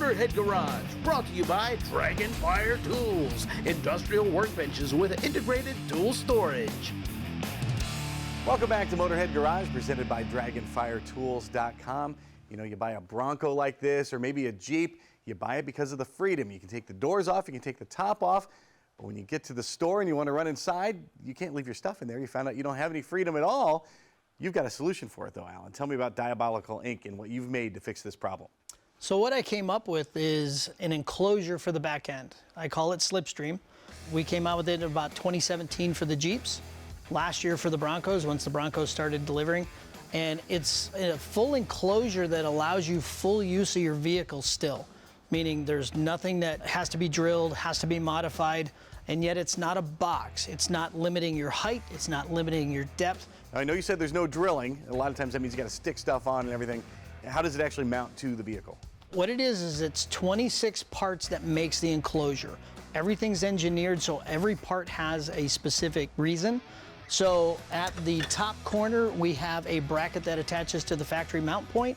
Motorhead Garage, brought to you by Dragonfire Tools, industrial workbenches with integrated tool storage. Welcome back to Motorhead Garage, presented by DragonfireTools.com. You know, you buy a Bronco like this, or maybe a Jeep, you buy it because of the freedom. You can take the doors off, you can take the top off, but when you get to the store and you want to run inside, you can't leave your stuff in there. You found out you don't have any freedom at all. You've got a solution for it though, Alan. Tell me about Diabolical Inc. and what you've made to fix this problem. So what I came up with is an enclosure for the back end. I call it Slipstream. We came out with it in about 2017 for the Jeeps, last year for the Broncos, once the Broncos started delivering. And it's a full enclosure that allows you full use of your vehicle still, meaning there's nothing that has to be drilled, has to be modified, and yet it's not a box. It's not limiting your height, it's not limiting your depth. I know you said there's no drilling. A lot of times that means you got to stick stuff on and everything. How does it actually mount to the vehicle? What it is it's 26 parts that makes the enclosure. Everything's engineered so every part has a specific reason. So at the top corner, we have a bracket that attaches to the factory mount point.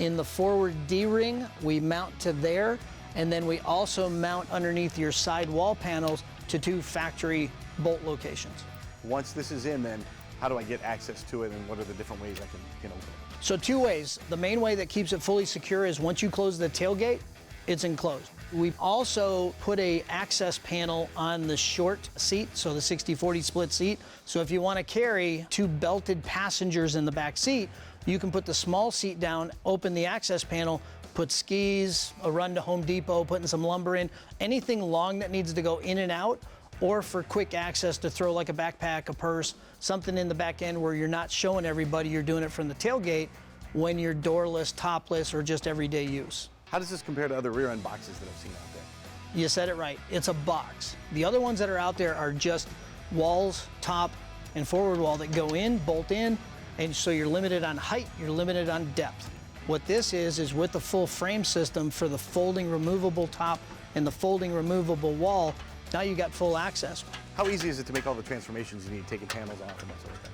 In the forward D-ring, we mount to there, and then we also mount underneath your side wall panels to 2 factory bolt locations. Once this is in, then how do I get access to it, and what are the different ways I can open it? So 2 ways. The main way that keeps it fully secure is once you close the tailgate, it's enclosed. We've also put a access panel on the short seat, so the 60-40 split seat. So if you want to carry 2 belted passengers in the back seat, you can put the small seat down, open the access panel, put skis, a run to Home Depot, putting some lumber in, anything long that needs to go in and out, or for quick access to throw like a backpack, a purse, something in the back end where you're not showing everybody you're doing it from the tailgate when you're doorless, topless, or just everyday use. How does this compare to other rear end boxes that I've seen out there? You said it right, it's a box. The other ones that are out there are just walls, top and forward wall that go in, bolt in, and so you're limited on height, you're limited on depth. What this is with the full frame system for the folding removable top and the folding removable wall, now you got full access. How easy is it to make all the transformations you need, taking panels off and that sort of thing?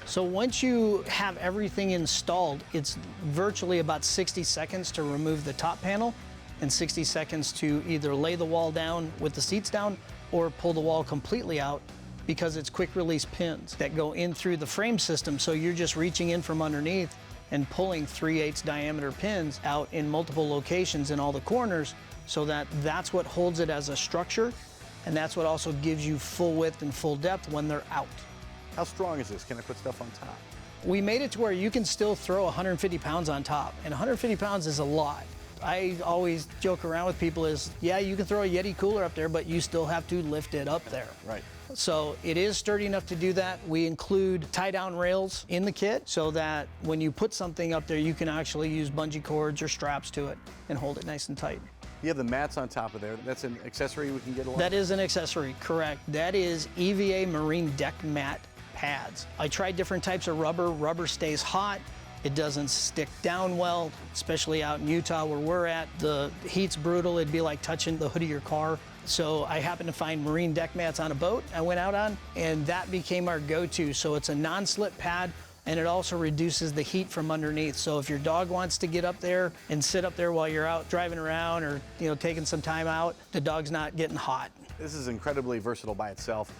So once you have everything installed, it's virtually about 60 seconds to remove the top panel and 60 seconds to either lay the wall down with the seats down or pull the wall completely out, because it's quick release pins that go in through the frame system. So you're just reaching in from underneath and pulling 3/8 diameter pins out in multiple locations in all the corners, so that's what holds it as a structure, and that's what also gives you full width and full depth when they're out. How strong is this? Can I put stuff on top? We made it to where you can still throw 150 pounds on top, and 150 pounds is a lot. I always joke around with people is, yeah, you can throw a Yeti cooler up there, but you still have to lift it up there. Right. So it is sturdy enough to do that. We include tie-down rails in the kit so that when you put something up there, you can actually use bungee cords or straps to it and hold it nice and tight. You have the mats on top of there. That's an accessory we can get along? That is an accessory, correct. That is EVA Marine Deck Mat pads. I tried different types of rubber. Rubber stays hot. It doesn't stick down well, especially out in Utah where we're at. The heat's brutal. It'd be like touching the hood of your car. So I happened to find marine deck mats on a boat I went out on, and that became our go-to. So it's a non-slip pad, and it also reduces the heat from underneath. So if your dog wants to get up there and sit up there while you're out driving around or taking some time out, the dog's not getting hot. This is incredibly versatile by itself,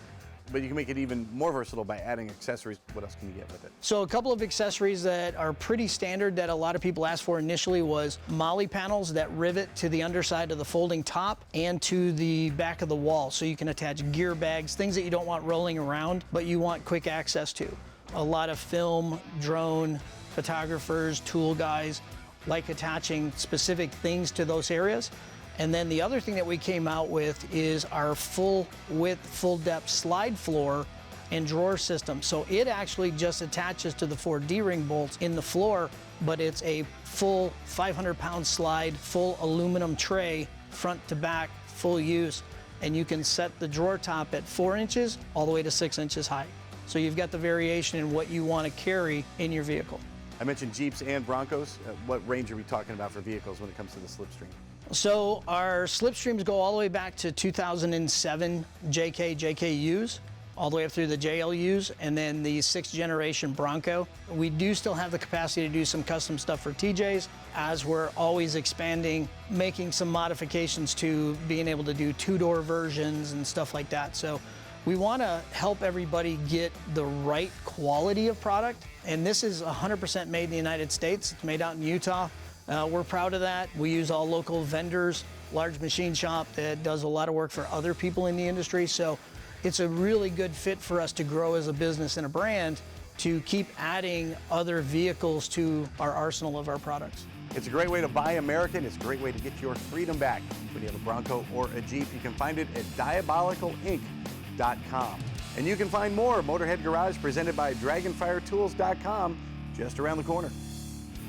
but you can make it even more versatile by adding accessories. What else can you get with it? So a couple of accessories that are pretty standard that a lot of people asked for initially was molly panels that rivet to the underside of the folding top and to the back of the wall. So you can attach gear bags, things that you don't want rolling around, but you want quick access to. A lot of film, drone, photographers, tool guys like attaching specific things to those areas. And then the other thing that we came out with is our full width, full depth slide floor and drawer system. So it actually just attaches to the 4 D-ring bolts in the floor, but it's a full 500-pound slide, full aluminum tray, front to back, full use. And you can set the drawer top at 4 inches all the way to 6 inches high. So you've got the variation in what you want to carry in your vehicle. I mentioned Jeeps and Broncos. What range are we talking about for vehicles when it comes to the Slipstream? So our Slipstreams go all the way back to 2007 JKUs, all the way up through the JLUs, and then the 6th generation Bronco. We do still have the capacity to do some custom stuff for TJs, as we're always expanding, making some modifications to being able to do two-door versions and stuff like that. So we want to help everybody get the right quality of product. And this is 100% made in the United States. It's made out in Utah. We're proud of that. We use all local vendors, large machine shop that does a lot of work for other people in the industry. So it's a really good fit for us to grow as a business and a brand, to keep adding other vehicles to our arsenal of our products. It's a great way to buy American. It's a great way to get your freedom back. When you have a Bronco or a Jeep, you can find it at Diabolicalinc.com. And you can find more Motorhead Garage presented by Dragonfire Tools.com just around the corner.